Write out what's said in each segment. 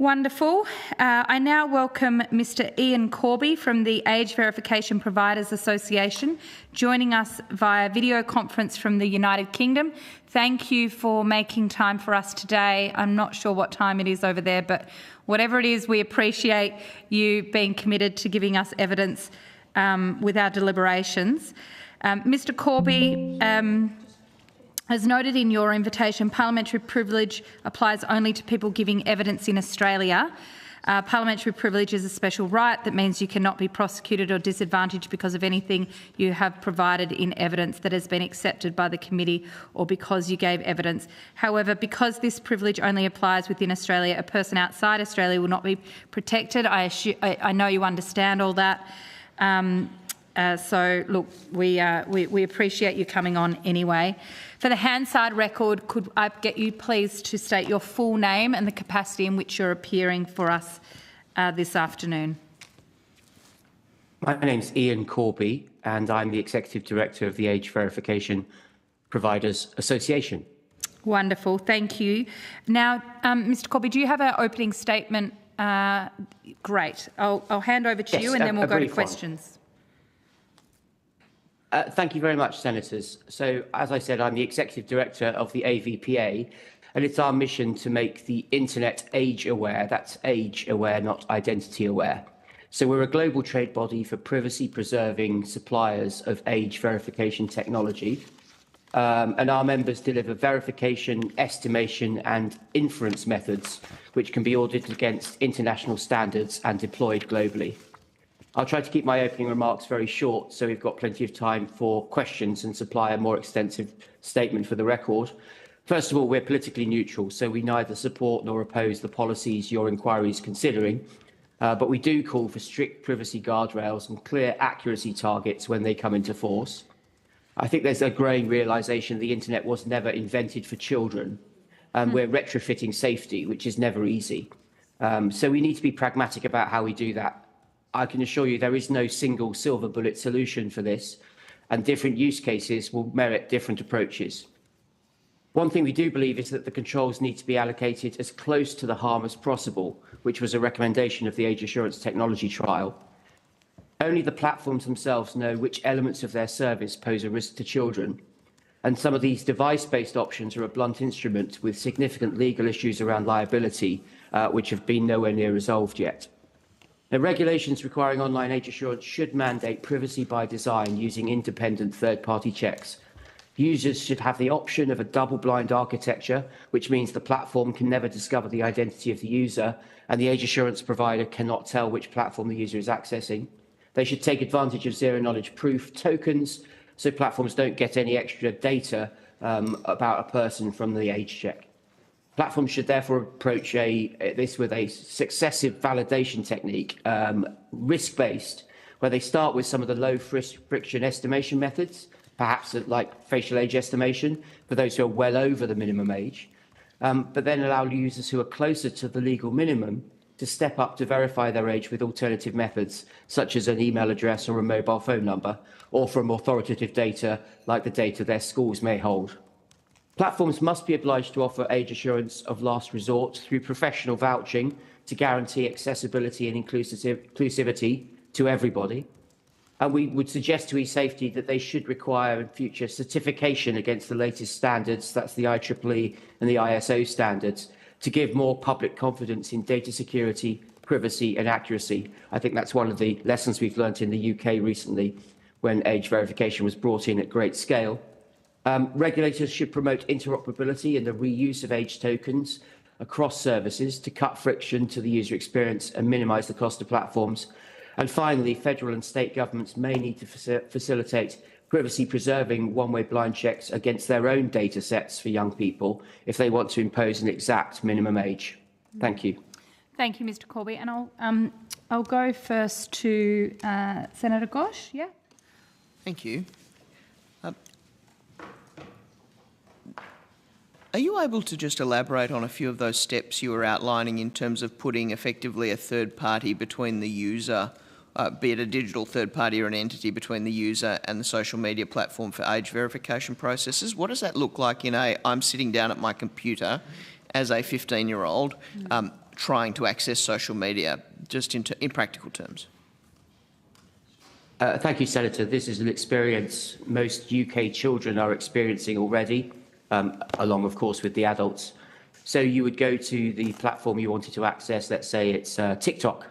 Wonderful. I now welcome Mr. Ian Corby from the Age Verification Providers Association, joining us via video conference from the United Kingdom. Thank you for making time for us today. I'm not sure what time it is over there, but whatever it is, we appreciate you being committed to giving us evidence with our deliberations. Mr. Corby, as noted in your invitation, parliamentary privilege applies only to people giving evidence in Australia. Parliamentary privilege is a special right that means you cannot be prosecuted or disadvantaged because of anything you have provided in evidence that has been accepted by the committee or because you gave evidence. However, because this privilege only applies within Australia, a person outside Australia will not be protected. I know you understand all that. So, look, we appreciate you coming on anyway. For the Hansard record, could I get you please to state your full name and the capacity in which you're appearing for us this afternoon? My name's Ian Corby, and I'm the Executive Director of the Age Verification Providers Association. Wonderful, thank you. Now, Mr. Corby, do you have an opening statement? Great. I'll hand over to you and then we'll go to questions. Thank you very much, Senators. So, as I said, I'm the Executive Director of the AVPA, and it's our mission to make the internet age aware. That's age aware, not identity aware. So we're a global trade body for privacy preserving suppliers of age verification technology. And our members deliver verification, estimation and inference methods, which can be audited against international standards and deployed globally. I'll try to keep my opening remarks very short, so we've got plenty of time for questions and supply a more extensive statement for the record. First of all, we're politically neutral, so we neither support nor oppose the policies your inquiry is considering, but we do call for strict privacy guardrails and clear accuracy targets when they come into force. I think there's a growing realisation the internet was never invented for children, and we're retrofitting safety, which is never easy. So we need to be pragmatic about how we do that. I can assure you there is no single silver bullet solution for this, and different use cases will merit different approaches. One thing we do believe is that the controls need to be allocated as close to the harm as possible, which was a recommendation of the Age Assurance Technology Trial. Only the platforms themselves know which elements of their service pose a risk to children, and some of these device-based options are a blunt instrument with significant legal issues around liability, which have been nowhere near resolved yet. Now, regulations requiring online age assurance should mandate privacy by design using independent third-party checks. Users should have the option of a double-blind architecture, which means the platform can never discover the identity of the user, and the age assurance provider cannot tell which platform the user is accessing. They should take advantage of zero-knowledge proof tokens, so platforms don't get any extra data about a person from the age check. Platforms should therefore approach this with a successive validation technique, risk-based, where they start with some of the low-friction estimation methods, perhaps like facial age estimation for those who are well over the minimum age, but then allow users who are closer to the legal minimum to step up to verify their age with alternative methods, such as an email address or a mobile phone number, or from authoritative data like the data their schools may hold. Platforms must be obliged to offer age assurance of last resort through professional vouching to guarantee accessibility and inclusivity to everybody. And we would suggest to eSafety that they should require in future certification against the latest standards, that's the IEEE and the ISO standards, to give more public confidence in data security, privacy and accuracy. I think that's one of the lessons we've learnt in the UK recently when age verification was brought in at great scale. Regulators should promote interoperability and the reuse of age tokens across services to cut friction to the user experience and minimise the cost of platforms. And finally, federal and state governments may need to facilitate privacy-preserving one-way blind checks against their own data sets for young people if they want to impose an exact minimum age. Thank you. Thank you, Mr. Corby. And I'll go first to Senator Ghosh. Yeah. Thank you. Are you able to just elaborate on a few of those steps you were outlining in terms of putting effectively a third party between the user, be it a digital third party or an entity between the user and the social media platform for age verification processes? What does that look like in I'm sitting down at my computer as a 15-year-old trying to access social media, just in practical terms? Thank you, Senator. This is an experience most UK children are experiencing already, along, of course, with the adults. So you would go to the platform you wanted to access, let's say it's TikTok,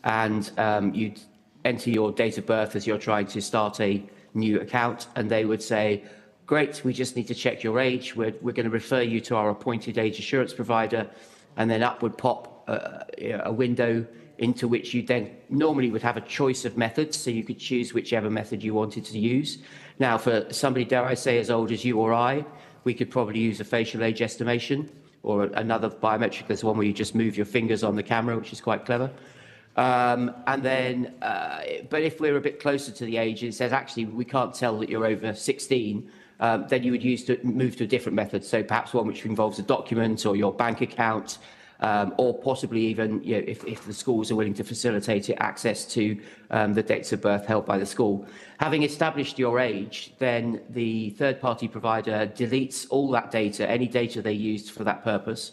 and you'd enter your date of birth as you're trying to start a new account, and they would say, great, we just need to check your age. We're going to refer you to our appointed age assurance provider, and then up would pop a window into which you then normally would have a choice of methods, so you could choose whichever method you wanted to use. Now, for somebody, dare I say, as old as you or I, we could probably use a facial age estimation or another biometric. There's one where you just move your fingers on the camera, which is quite clever. And then, but if we're a bit closer to the age, it says actually we can't tell that you're over 16, then you would move to a different method. So perhaps one which involves a document or your bank account, or possibly even, if the schools are willing to facilitate it, access to the dates of birth held by the school. Having established your age, then the third-party provider deletes all that data, any data they used for that purpose.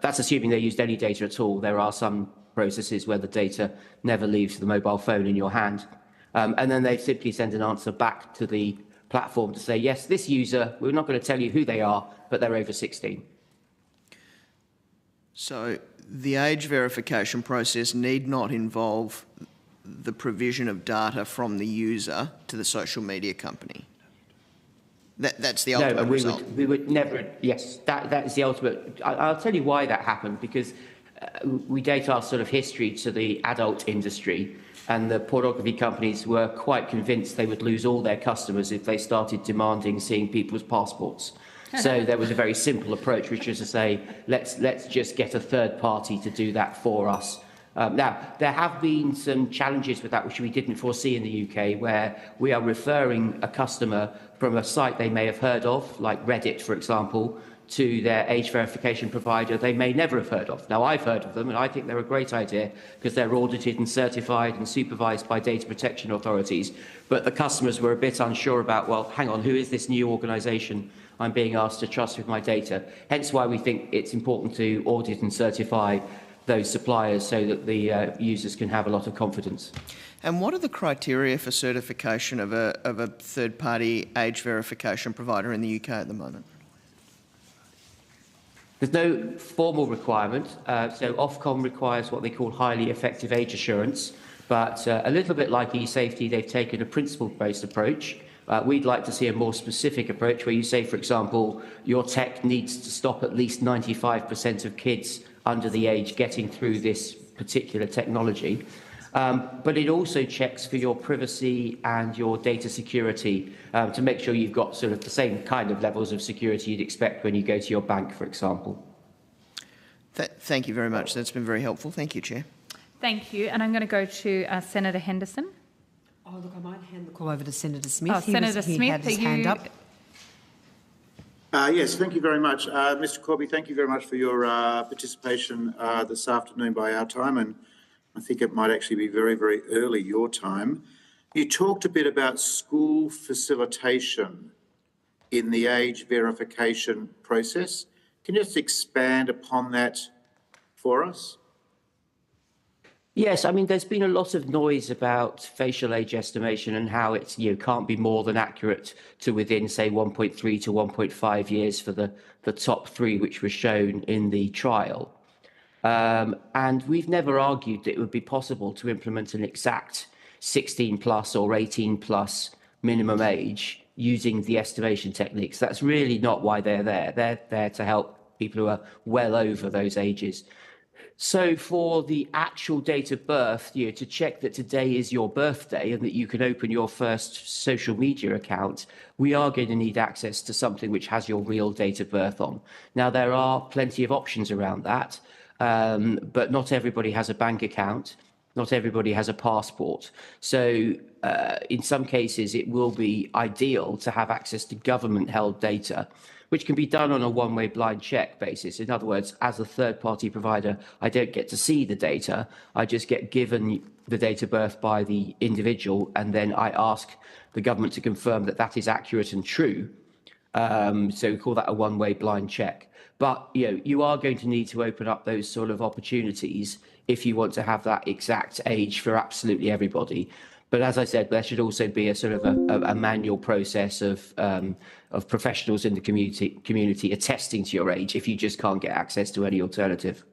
That's assuming they used any data at all. There are some processes where the data never leaves the mobile phone in your hand. And then they simply send an answer back to the platform to say, yes, this user, we're not going to tell you who they are, but they're over 16. So the age verification process need not involve the provision of data from the user to the social media company. That's the ultimate result. We would never, yes, that is the ultimate. I'll tell you why that happened, because we date our sort of history to the adult industry, and the pornography companies were quite convinced they would lose all their customers if they started demanding seeing people's passports. So there was a very simple approach, which was to say, let's just get a third party to do that for us. Now, there have been some challenges with that, which we didn't foresee in the UK, where we are referring a customer from a site they may have heard of, like Reddit, for example, to their age verification provider they may never have heard of. Now, I've heard of them, and I think they're a great idea because they're audited and certified and supervised by data protection authorities. But the customers were a bit unsure about, well, hang on, who is this new organisation I'm being asked to trust with my data? Hence why we think it's important to audit and certify those suppliers so that the users can have a lot of confidence. And what are the criteria for certification of a third-party age verification provider in the UK at the moment? There's no formal requirement. So Ofcom requires what they call highly effective age assurance, but a little bit like e-safety, they've taken a principle-based approach. We'd like to see a more specific approach where you say, for example, your tech needs to stop at least 95% of kids under the age getting through this particular technology. But it also checks for your privacy and your data security to make sure you've got sort of the same kind of levels of security you'd expect when you go to your bank, for example. Thank you very much. That's been very helpful. Thank you, Chair. Thank you. And I'm going to go to Senator Henderson. Oh, look, I might hand the call over to Senator Smith. Oh, Senator Smith, he had his hand up. Yes, thank you very much. Mr Corby, thank you very much for your participation this afternoon by our time, and I think it might actually be very, very early your time. You talked a bit about school facilitation in the age verification process. Can you just expand upon that for us? Yes, I mean, there's been a lot of noise about facial age estimation and how it's, can't be more than accurate to within, say, 1.3 to 1.5 years for the top three, which were shown in the trial. And we've never argued that it would be possible to implement an exact 16 plus or 18 plus minimum age using the estimation techniques. That's really not why they're there. They're there to help people who are well over those ages. So for the actual date of birth, to check that today is your birthday and that you can open your first social media account, we are going to need access to something which has your real date of birth on. Now, there are plenty of options around that, but not everybody has a bank account. Not everybody has a passport. So in some cases, it will be ideal to have access to government-held data, which can be done on a one-way blind check basis. In other words, as a third-party provider, I don't get to see the data. I just get given the date of birth by the individual, and then I ask the government to confirm that that is accurate and true. So we call that a one-way blind check. But you are going to need to open up those sort of opportunities if you want to have that exact age for absolutely everybody. But as I said, there should also be a sort of a manual process of professionals in the community attesting to your age if you just can't get access to any alternative.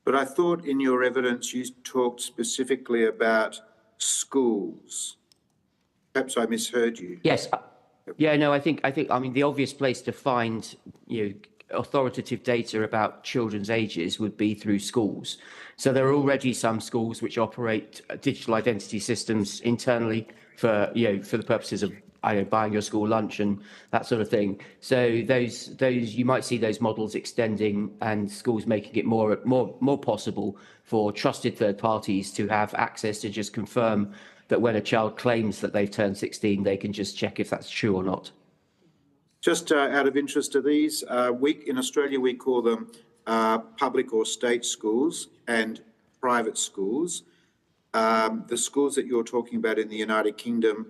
But I thought in your evidence you talked specifically about schools. Perhaps I misheard you. Yes. Yeah, no, I mean, the obvious place to find, authoritative data about children's ages would be through schools. So there are already some schools which operate digital identity systems internally for the purposes of buying your school lunch and that sort of thing. So those you might see those models extending and schools making it more possible for trusted third parties to have access to just confirm that when a child claims that they've turned 16, they can just check if that's true or not. Just out of interest, are these, in Australia we call them public or state schools and private schools. The schools that you're talking about in the United Kingdom,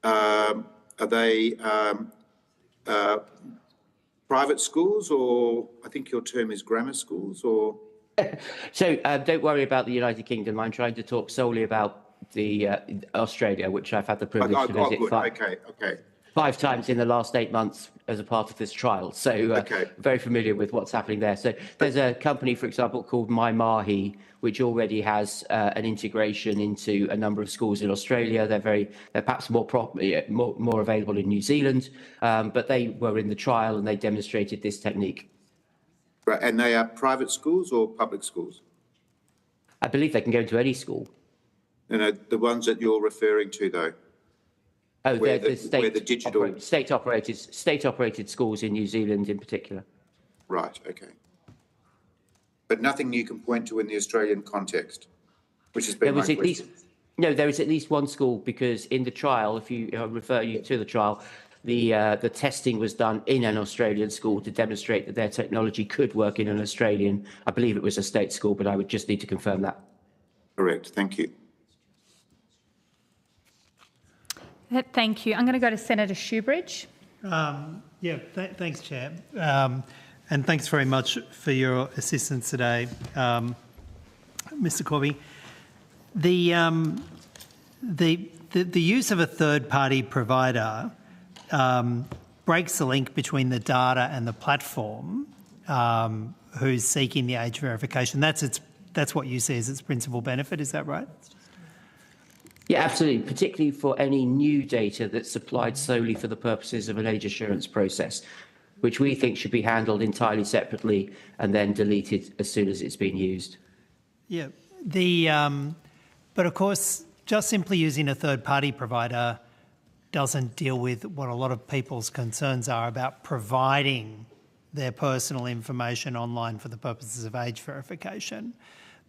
are they private schools, or I think your term is grammar schools, or? So don't worry about the United Kingdom. I'm trying to talk solely about the Australia, which I've had the privilege to visit five times in the last 8 months as a part of this trial. So very familiar with what's happening there. So there's a company, for example, called My Mahi, which already has an integration into a number of schools in Australia. They're perhaps more available in New Zealand, but they were in the trial and they demonstrated this technique. Right, and they are private schools or public schools? I believe they can go into any school. The ones that you're referring to, though. Oh, where the state-operated schools in New Zealand, in particular. Right. Okay. But nothing you can point to in the Australian context, which has been my question. There is at least one school, because in the trial, if you refer you to the trial, the testing was done in an Australian school to demonstrate that their technology could work in an Australian. I believe it was a state school, but I would just need to confirm that. Correct. Thank you. Thank you. I'm going to go to Senator Shoebridge. Thanks, Chair. And thanks very much for your assistance today, Mr. Corby. The use of a third-party provider breaks the link between the data and the platform who's seeking the age verification. That's what you see as its principal benefit. Is that right? Yeah, absolutely, particularly for any new data that's supplied solely for the purposes of an age assurance process, which we think should be handled entirely separately and then deleted as soon as it's been used. Yeah, but of course, just simply using a third-party provider doesn't deal with what a lot of people's concerns are about providing their personal information online for the purposes of age verification.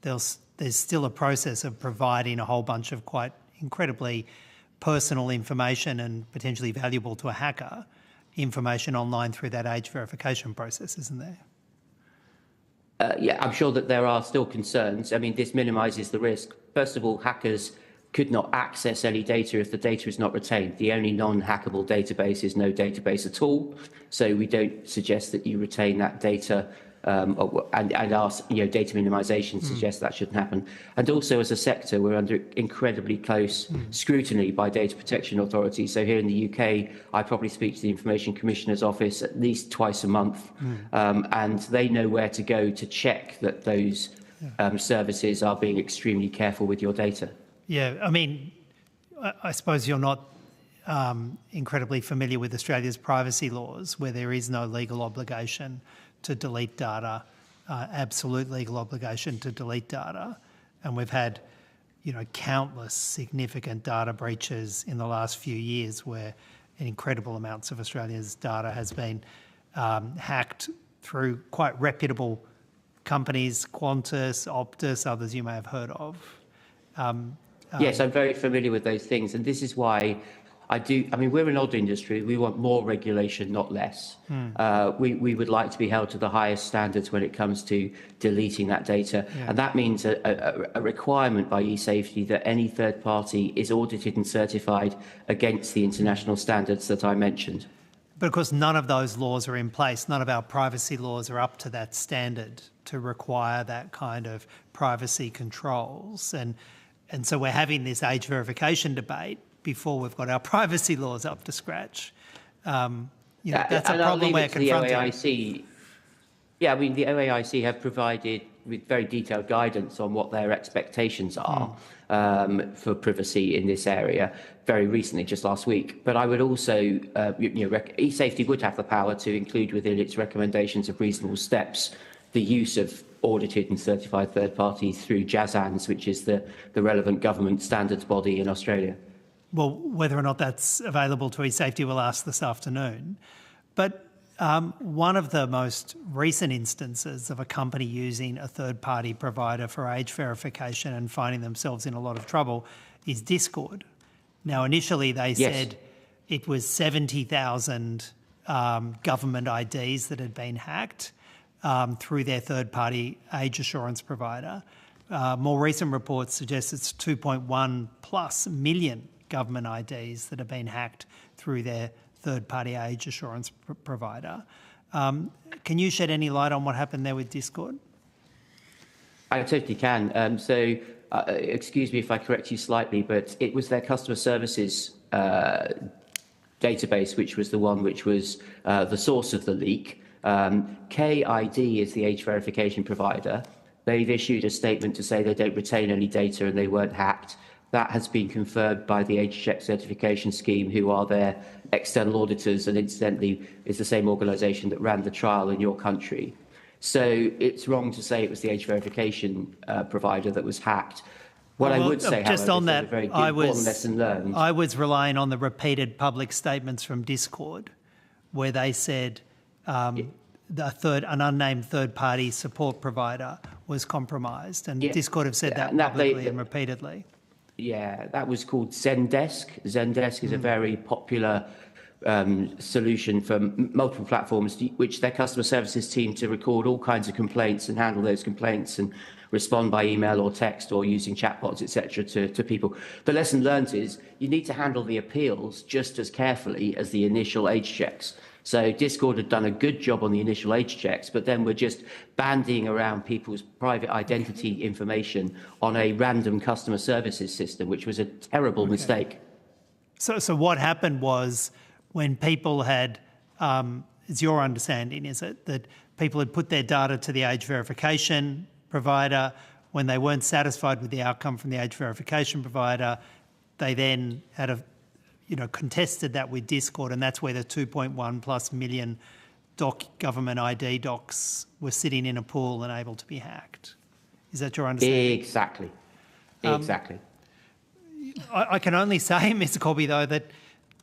There's still a process of providing a whole bunch of quite incredibly personal information and potentially valuable to a hacker information online through that age verification process, isn't there? Yeah, I'm sure that there are still concerns. I mean, this minimises the risk. First of all, hackers could not access any data if the data is not retained. The only non-hackable database is no database at all. So we don't suggest that you retain that data. And our data minimisation suggests that shouldn't happen. And also, as a sector, we're under incredibly close scrutiny by data protection authorities. So here in the UK, I probably speak to the Information Commissioner's Office at least twice a month, and they know where to go to check that those services are being extremely careful with your data. Yeah, I mean, I suppose you're not incredibly familiar with Australia's privacy laws, where there is no legal obligation to delete data, absolute legal obligation to delete data. And we've had, countless significant data breaches in the last few years where incredible amounts of Australia's data has been hacked through quite reputable companies, Qantas, Optus, others you may have heard of. Yes, I'm very familiar with those things. And this is why we're an odd industry. We want more regulation, not less. We would like to be held to the highest standards when it comes to deleting that data. Yeah. And that means a requirement by eSafety that any third party is audited and certified against the international standards that I mentioned. But of course, none of those laws are in place. None of our privacy laws are up to that standard to require that kind of privacy controls. And so we're having this age verification debate before we've got our privacy laws up to scratch. That's a problem we're confronting. OAIC. Yeah, I mean, the OAIC have provided with very detailed guidance on what their expectations are for privacy in this area very recently, just last week. But I would also, e-safety would have the power to include within its recommendations of reasonable steps the use of audited and certified third parties through JASANS, which is the relevant government standards body in Australia. Well, whether or not that's available to e-safety, we'll ask this afternoon. But one of the most recent instances of a company using a third-party provider for age verification and finding themselves in a lot of trouble is Discord. Now, initially they said it was 70,000 government IDs that had been hacked through their third-party age assurance provider. More recent reports suggest it's 2.1 plus million government IDs that have been hacked through their third-party age assurance provider. Can you shed any light on what happened there with Discord? I totally can. Excuse me if I correct you slightly, but it was their customer services database, which was the one which was the source of the leak. KID is the age verification provider. They've issued a statement to say they don't retain any data and they weren't hacked. That has been confirmed by the Age Check Certification Scheme, who are their external auditors and incidentally is the same organisation that ran the trial in your country. So it's wrong to say it was the age verification provider that was hacked. What I would say, just however, on is that, a very important lesson learned. I was relying on the repeated public statements from Discord, where they said an unnamed third-party support provider was compromised, and Discord have said that publicly and repeatedly. Yeah, that was called Zendesk. Zendesk is a very popular solution for multiple platforms, which their customer services team to record all kinds of complaints and handle those complaints and respond by email or text or using chatbots, etc., to people. The lesson learned is you need to handle the appeals just as carefully as the initial age checks. So Discord had done a good job on the initial age checks, but then we're just bandying around people's private identity information on a random customer services system, which was a terrible mistake. So what happened was when people had, it's your understanding, is it, that people had put their data to the age verification provider, when they weren't satisfied with the outcome from the age verification provider, they then had contested that with Discord, and that's where the 2.1 plus million government ID docs were sitting in a pool and able to be hacked. Is that your understanding? Exactly. I can only say, Mr. Corby, though,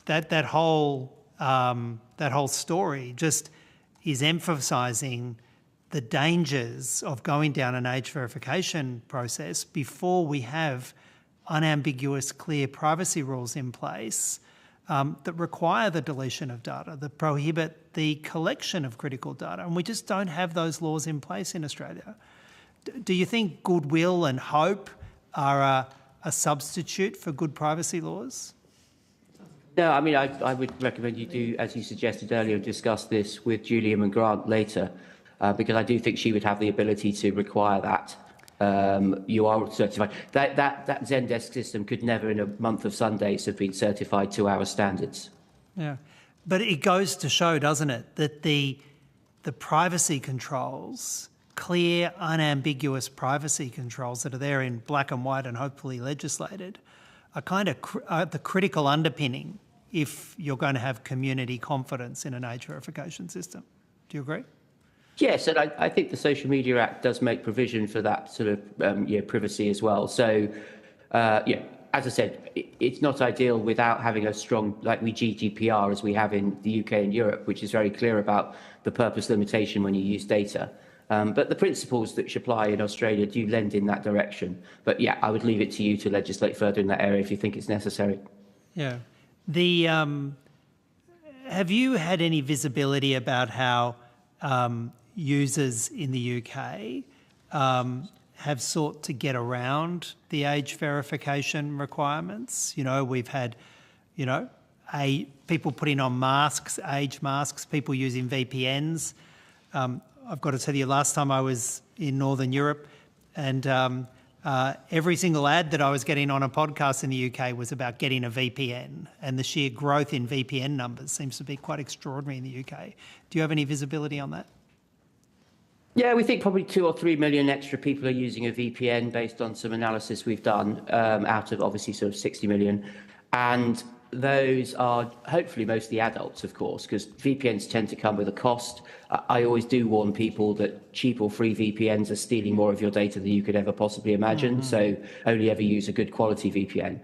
that whole story just is emphasising the dangers of going down an age verification process before we have unambiguous, clear privacy rules in place that require the deletion of data, that prohibit the collection of critical data. And we just don't have those laws in place in Australia. Do you think goodwill and hope are a substitute for good privacy laws? No, I mean, I would recommend you do, as you suggested earlier, discuss this with Julia McGrath later, because I do think she would have the ability to require that. You are certified. That Zendesk system could never in a month of Sundays have been certified to our standards. Yeah, but it goes to show, doesn't it, that the privacy controls, clear, unambiguous privacy controls that are there in black and white and hopefully legislated, are kind of the critical underpinning if you're going to have community confidence in an age verification system. Do you agree? Yes, and I think the Social Media Act does make provision for that sort of privacy as well. So, as I said, it's not ideal without having a strong, like GDPR, as we have in the UK and Europe, which is very clear about the purpose limitation when you use data. But the principles that should apply in Australia do lend in that direction. But yeah, I would leave it to you to legislate further in that area if you think it's necessary. Yeah. Have you had any visibility about how users in the UK have sought to get around the age verification requirements? We've had, people putting on masks, age masks, people using VPNs. I've got to tell you, last time I was in Northern Europe, and every single ad that I was getting on a podcast in the UK was about getting a VPN, and the sheer growth in VPN numbers seems to be quite extraordinary in the UK. Do you have any visibility on that? Yeah, we think probably 2 or 3 million extra people are using a VPN based on some analysis we've done out of obviously sort of 60 million. And those are hopefully mostly adults, of course, because VPNs tend to come with a cost. I always do warn people that cheap or free VPNs are stealing more of your data than you could ever possibly imagine. So only ever use a good quality VPN.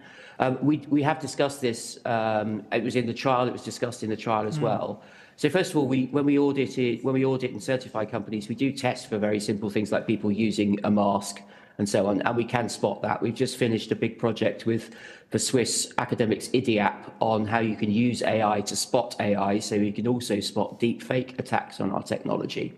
We have discussed this. It was in the trial. It was discussed in the trial as well. So first of all, when we audit and certify companies, we do test for very simple things like people using a mask and so on, and we can spot that. We've just finished a big project with the Swiss academics IDIAP on how you can use AI to spot AI, so you can also spot deep fake attacks on our technology.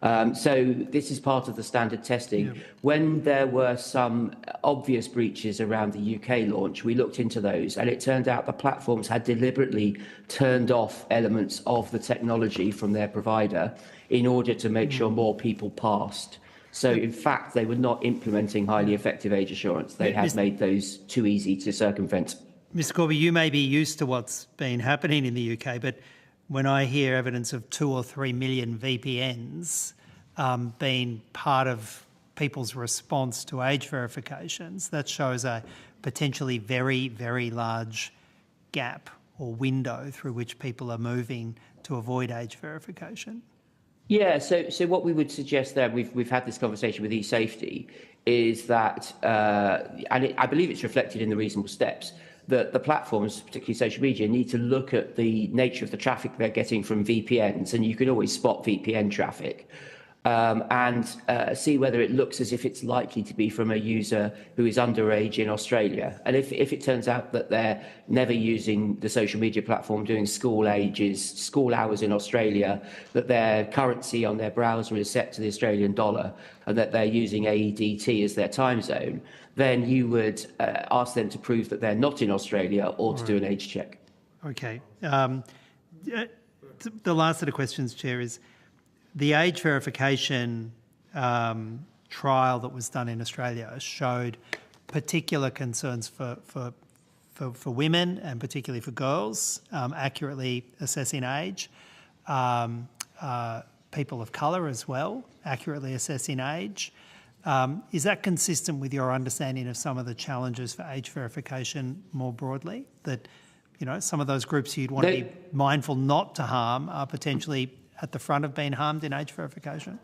So this is part of the standard testing. Yeah. When there were some obvious breaches around the UK launch, we looked into those, and it turned out the platforms had deliberately turned off elements of the technology from their provider in order to make sure more people passed. So, in fact, they were not implementing highly effective age assurance. They had made those too easy to circumvent. Mr. Corby, you may be used to what's been happening in the UK, but when I hear evidence of 2 or 3 million VPNs being part of people's response to age verifications, that shows a potentially very, very large gap or window through which people are moving to avoid age verification. Yeah, so what we would suggest there, we've had this conversation with eSafety, is that, I believe it's reflected in the reasonable steps, that the platforms, particularly social media, need to look at the nature of the traffic they're getting from VPNs, and you can always spot VPN traffic, and see whether it looks as if it's likely to be from a user who is underage in Australia. And if it turns out that they're never using the social media platform, doing school hours in Australia, that their currency on their browser is set to the Australian dollar, and that they're using AEDT as their time zone, then you would ask them to prove that they're not in Australia or to do an age check. Okay. The last set of questions, Chair, is the age verification trial that was done in Australia showed particular concerns for women and particularly for girls, accurately assessing age, people of colour as well, accurately assessing age. Is that consistent with your understanding of some of the challenges for age verification more broadly? That, you know, some of those groups you'd want to be mindful not to harm are potentially at the front of being harmed in age verification?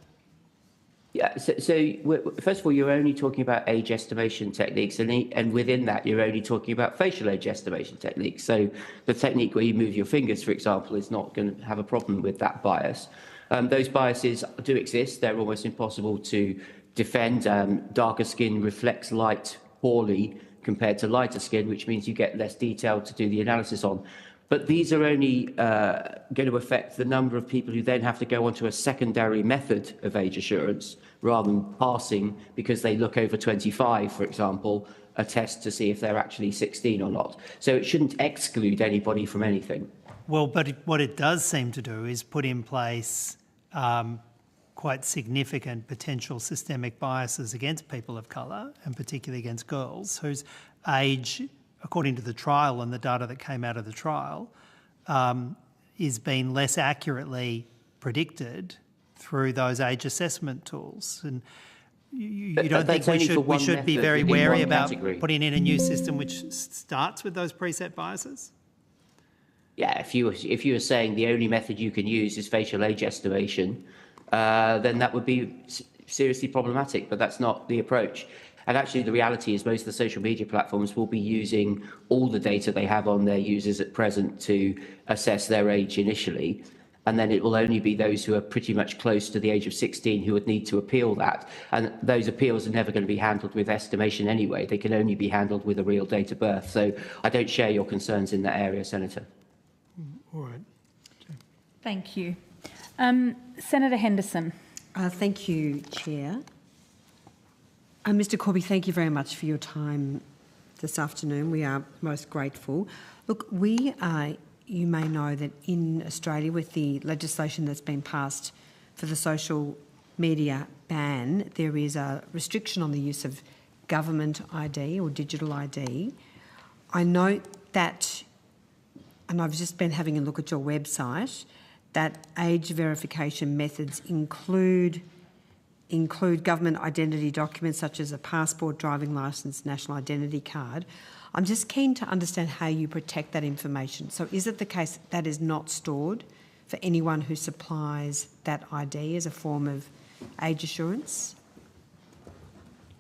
Yeah, so first of all, you're only talking about age estimation techniques, and within that, you're only talking about facial age estimation techniques. So the technique where you move your fingers, for example, is not going to have a problem with that bias. Those biases do exist. They're almost impossible to defend. Darker skin reflects light poorly compared to lighter skin, which means you get less detail to do the analysis on. But these are only going to affect the number of people who then have to go onto a secondary method of age assurance rather than passing because they look over 25, for example, a test to see if they're actually 16 or not. So it shouldn't exclude anybody from anything. Well, but what it does seem to do is put in place quite significant potential systemic biases against people of colour and particularly against girls whose age, according to the trial and the data that came out of the trial, is being less accurately predicted through those age assessment tools. And you don't think we should be very wary about putting in a new system which starts with those preset biases? Yeah, if you were saying the only method you can use is facial age estimation, then that would be seriously problematic, but that's not the approach. And actually, the reality is most of the social media platforms will be using all the data they have on their users at present to assess their age initially. And then it will only be those who are pretty much close to the age of 16 who would need to appeal that. And those appeals are never going to be handled with estimation anyway. They can only be handled with a real date of birth. So I don't share your concerns in that area, Senator. All right. Thank you. Senator Henderson. Thank you, Chair. Mr. Corby, thank you very much for your time this afternoon. We are most grateful. Look, you may know that in Australia, with the legislation that's been passed for the social media ban, there is a restriction on the use of government ID or digital ID. I note that, and I've just been having a look at your website, that age verification methods include government identity documents such as a passport, driving licence, national identity card. I'm just keen to understand how you protect that information. So is it the case that is not stored for anyone who supplies that ID as a form of age assurance?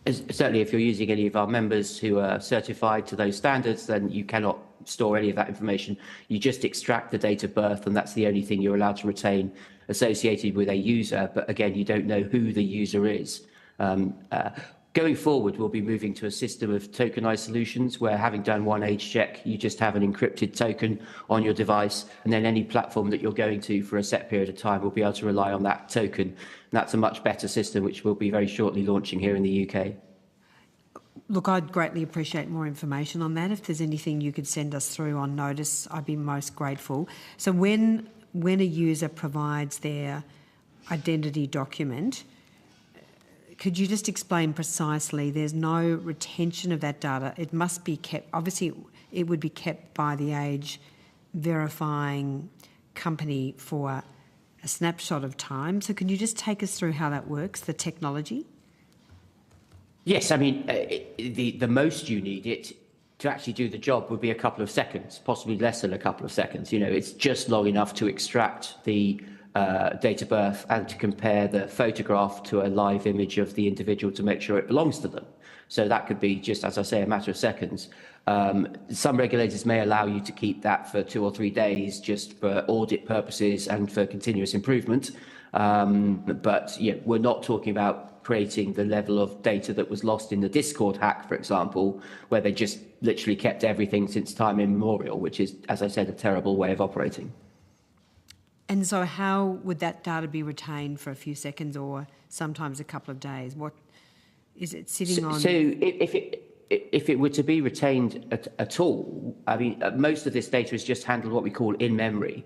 Certainly, if you're using any of our members who are certified to those standards, then you cannot store any of that information. You just extract the date of birth, and that's the only thing you're allowed to retain associated with a user. But again, you don't know who the user is. Going forward, we'll be moving to a system of tokenized solutions where, having done one age check, you just have an encrypted token on your device, and then any platform that you're going to for a set period of time will be able to rely on that token. And that's a much better system, which we'll be very shortly launching here in the UK. Look, I'd greatly appreciate more information on that. If there's anything you could send us through on notice, I'd be most grateful. So when a user provides their identity document, could you just explain precisely, there's no retention of that data? It must be kept, obviously it would be kept by the age verifying company for a snapshot of time. So can you just take us through how that works, the technology? Yes, I mean, the most you need it to actually do the job would be a couple of seconds, possibly less than a couple of seconds. You know, it's just long enough to extract the date of birth and to compare the photograph to a live image of the individual to make sure it belongs to them. So that could be just, as I say, a matter of seconds. Some regulators may allow you to keep that for 2 or 3 days just for audit purposes and for continuous improvement. But yeah, we're not talking about creating the level of data that was lost in the Discord hack, for example, where they just literally kept everything since time immemorial, which is, as I said, a terrible way of operating. And so how would that data be retained for a few seconds or sometimes a couple of days? What is it sitting on? So if it were to be retained at all, I mean, most of this data is just handled what we call in memory.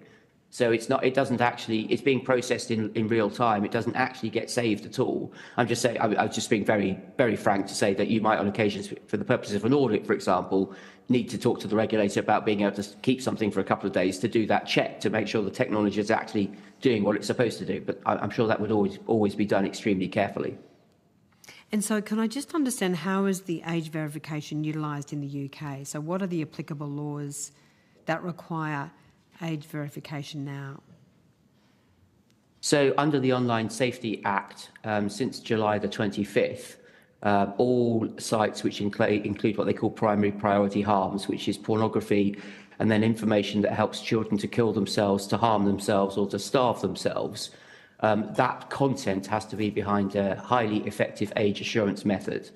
So it doesn't actually, it's being processed in real time. It doesn't actually get saved at all. I'm just saying, I was just being very, very frank to say that you might, on occasions, for the purposes of an audit, for example, need to talk to the regulator about being able to keep something for a couple of days to do that check to make sure the technology is actually doing what it's supposed to do. But I'm sure that would always be done extremely carefully. And so can I just understand, how is the age verification utilised in the UK? So what are the applicable laws that require age verification now? So under the Online Safety Act, since July the 25th, all sites which include what they call primary priority harms, which is pornography and then information that helps children to kill themselves, to harm themselves or to starve themselves, that content has to be behind a highly effective age assurance method.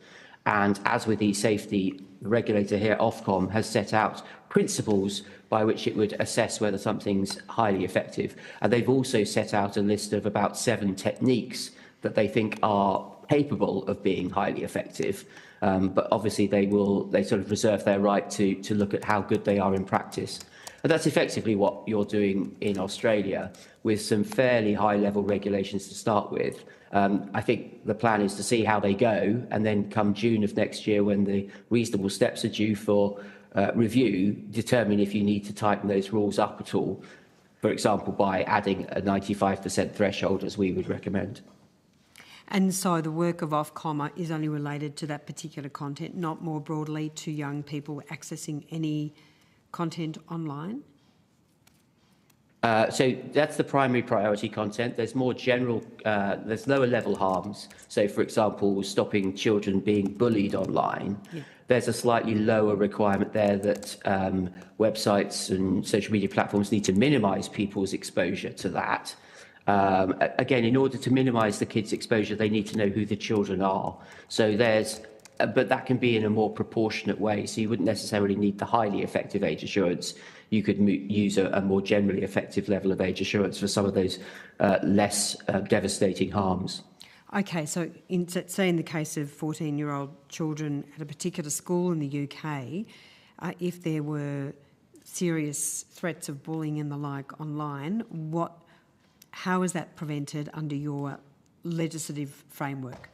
And as with e-safety, the regulator here, Ofcom, has set out principles by which it would assess whether something's highly effective. And they've also set out a list of about 7 techniques that they think are capable of being highly effective. But obviously they sort of reserve their right to look at how good they are in practice. And that's effectively what you're doing in Australia, with some fairly high-level regulations to start with. I think the plan is to see how they go, and then come June of next year, when the reasonable steps are due for review, determine if you need to tighten those rules up at all, for example, by adding a 95% threshold, as we would recommend. And so the work of Ofcom is only related to that particular content, not more broadly to young people accessing any content online? So that's the primary priority content. There's more general, there's lower level harms. So, for example, stopping children being bullied online. Yeah. There's a slightly lower requirement there that websites and social media platforms need to minimise people's exposure to that. Again, in order to minimise the kids' exposure, they need to know who the children are. So but that can be in a more proportionate way. So you wouldn't necessarily need the highly effective age assurance. You could use a more generally effective level of age assurance for some of those less devastating harms. Okay, so say in the case of 14-year-old children at a particular school in the UK, if there were serious threats of bullying and the like online, how is that prevented under your legislative framework?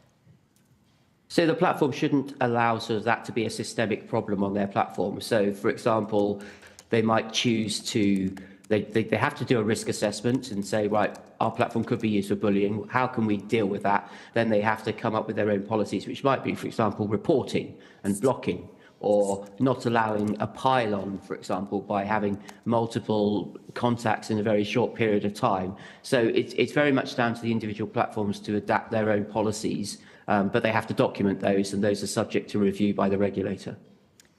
So the platform shouldn't allow sort of that to be a systemic problem on their platform. So, for example, they might choose to, they have to do a risk assessment and say, right, our platform could be used for bullying. How can we deal with that? Then they have to come up with their own policies, which might be, for example, reporting and blocking, or not allowing a pile-on, for example, by having multiple contacts in a very short period of time. So it's very much down to the individual platforms to adapt their own policies, but they have to document those, and those are subject to review by the regulator.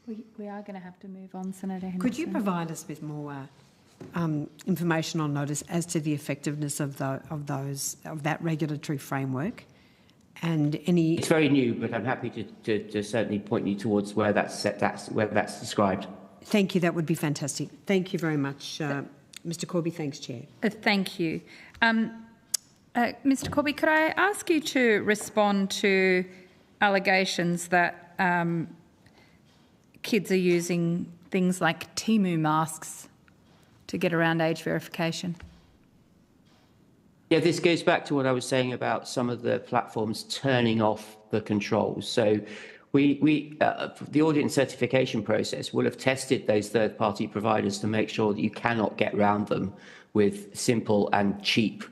We are going to have to move on, Senator Henderson. Could you provide us with more information on notice as to the effectiveness of that regulatory framework? And any... It's very new, but I'm happy to certainly point you towards where that's described. Thank you. That would be fantastic. Thank you very much, Mr. Corby. Thanks, Chair. Thank you. Mr. Corby, could I ask you to respond to allegations that kids are using things like Temu masks to get around age verification? Yeah, this goes back to what I was saying about some of the platforms turning off the controls. So the audience certification process will have tested those third-party providers to make sure that you cannot get around them with simple and cheap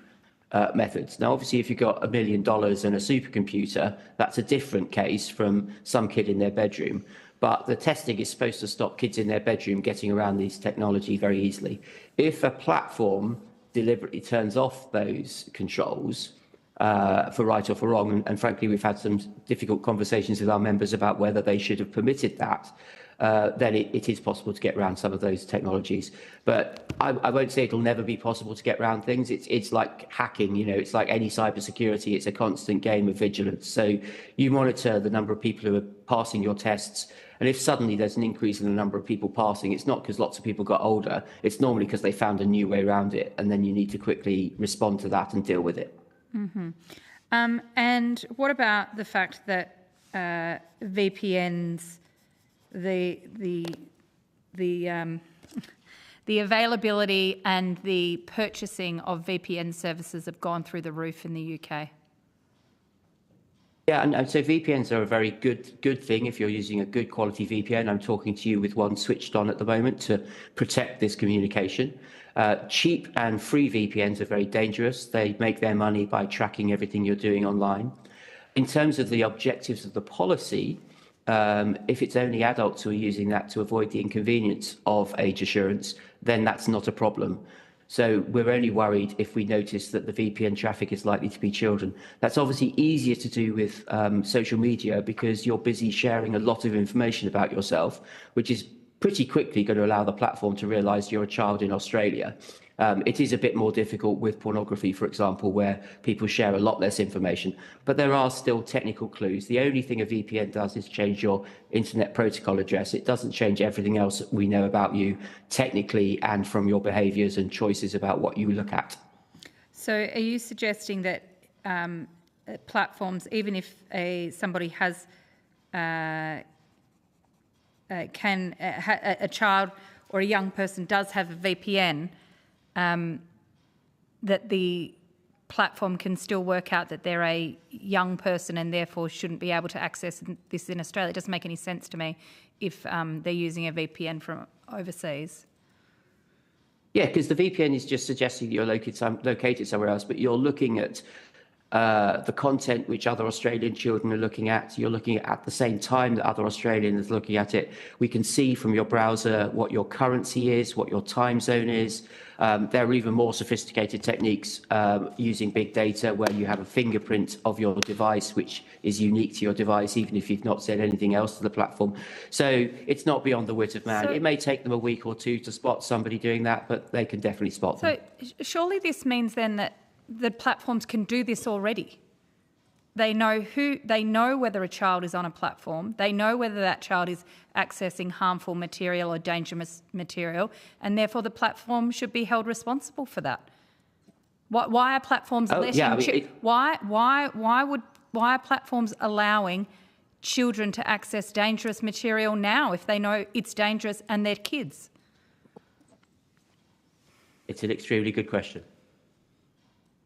methods. Now, obviously, if you've got $1 million and a supercomputer, that's a different case from some kid in their bedroom. But the testing is supposed to stop kids in their bedroom getting around these technology very easily. If a platform deliberately turns off those controls for right or for wrong, and frankly, we've had some difficult conversations with our members about whether they should have permitted that, then it is possible to get around some of those technologies. But I won't say it'll never be possible to get around things. It's like hacking, you know, it's like any cybersecurity. It's a constant game of vigilance. So you monitor the number of people who are passing your tests. And if suddenly there's an increase in the number of people passing, it's not because lots of people got older. It's normally because they found a new way around it. And then you need to quickly respond to that and deal with it. Mm-hmm. And what about the fact that VPNs, the availability and the purchasing of VPN services have gone through the roof in the UK? Yeah, and so VPNs are a very good thing if you're using a good quality VPN. I'm talking to you with one switched on at the moment to protect this communication. Cheap and free VPNs are very dangerous. They make their money by tracking everything you're doing online. In terms of the objectives of the policy, if it's only adults who are using that to avoid the inconvenience of age assurance, then that's not a problem. So we're only worried if we notice that the VPN traffic is likely to be children. That's obviously easier to do with social media because you're busy sharing a lot of information about yourself, which is pretty quickly going to allow the platform to realise you're a child in Australia. It is a bit more difficult with pornography, for example, where people share a lot less information. But there are still technical clues. The only thing a VPN does is change your internet protocol address. It doesn't change everything else we know about you technically and from your behaviours and choices about what you look at. So are you suggesting that platforms, even if somebody has a child or a young person does have a VPN, that the platform can still work out that they're a young person and therefore shouldn't be able to access this in Australia? It doesn't make any sense to me if they're using a VPN from overseas. Yeah, because the VPN is just suggesting you're located somewhere else, but you're looking at the content which other Australian children are looking at. You're looking at the same time that other Australians are looking at it. We can see from your browser what your currency is, what your time zone is. There are even more sophisticated techniques using big data where you have a fingerprint of your device, which is unique to your device, even if you've not said anything else to the platform. So it's not beyond the wit of man. It may take them a week or two to spot somebody doing that, but they can definitely spot them. So surely this means then that the platforms can do this already. They know whether a child is on a platform. They know whether that child is accessing harmful material or dangerous material, and therefore the platform should be held responsible for that. Why are platforms why are platforms allowing children to access dangerous material now if they know it's dangerous and they're kids? It's an extremely good question.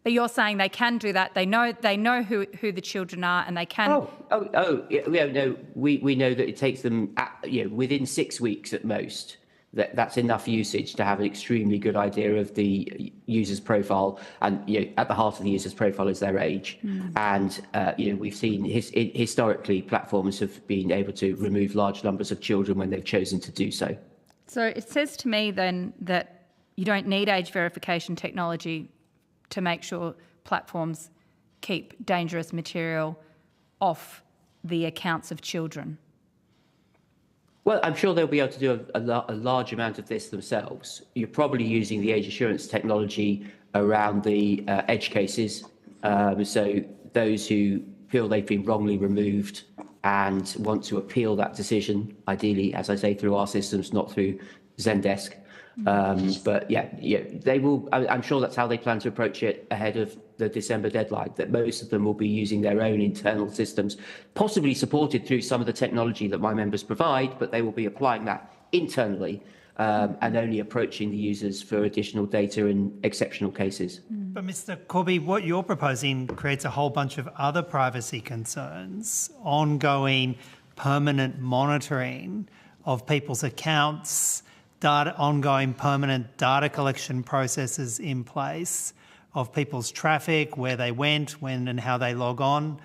But you're saying they can do that. They know who the children are, and they can. We know that it takes them within 6 weeks at most. That's enough usage to have an extremely good idea of the user's profile, and at the heart of the user's profile is their age. And we've seen historically platforms have been able to remove large numbers of children when they've chosen to do so. So it says to me then that you don't need age verification technology to make sure platforms keep dangerous material off the accounts of children. Well, I'm sure they'll be able to do a large amount of this themselves. You're probably using the age assurance technology around the edge cases. So those who feel they've been wrongly removed and want to appeal that decision, ideally, as I say, through our systems, not through Zendesk. But they will. I'm sure that's how they plan to approach it ahead of the December deadline, that most of them will be using their own internal systems, possibly supported through some of the technology that my members provide, but they will be applying that internally and only approaching the users for additional data in exceptional cases. But Mr. Corby, what you're proposing creates a whole bunch of other privacy concerns, ongoing permanent monitoring of people's accounts, ongoing permanent data collection processes in place of people's traffic, where they went, when and how they log on.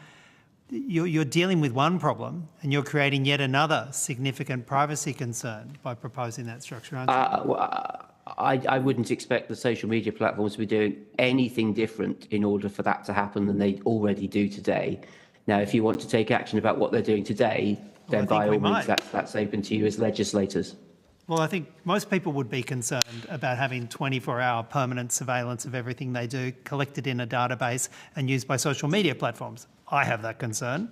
You're dealing with one problem and you're creating yet another significant privacy concern by proposing that structure, aren't you? I wouldn't expect the social media platforms to be doing anything different in order for that to happen than they already do today. Now, if you want to take action about what they're doing today, then by all means, that's open to you as legislators. Well, I think most people would be concerned about having 24-hour permanent surveillance of everything they do collected in a database and used by social media platforms. I have that concern.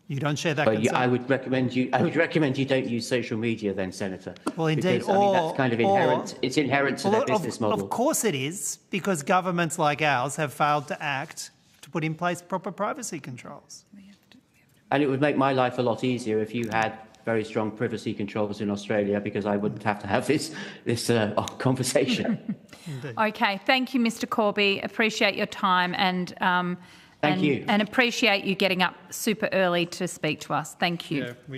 You don't share that concern? I would recommend you don't use social media then, Senator. Well, indeed. Because, that's kind of inherent. It's inherent to their business model. Of course it is, because governments like ours have failed to act to put in place proper privacy controls. And it would make my life a lot easier if you had very strong privacy controls in Australia, because I wouldn't have to have this conversation. Okay, thank you, Mr. Corby. Appreciate your time and thank you, and appreciate you getting up super early to speak to us. Thank you. Yeah,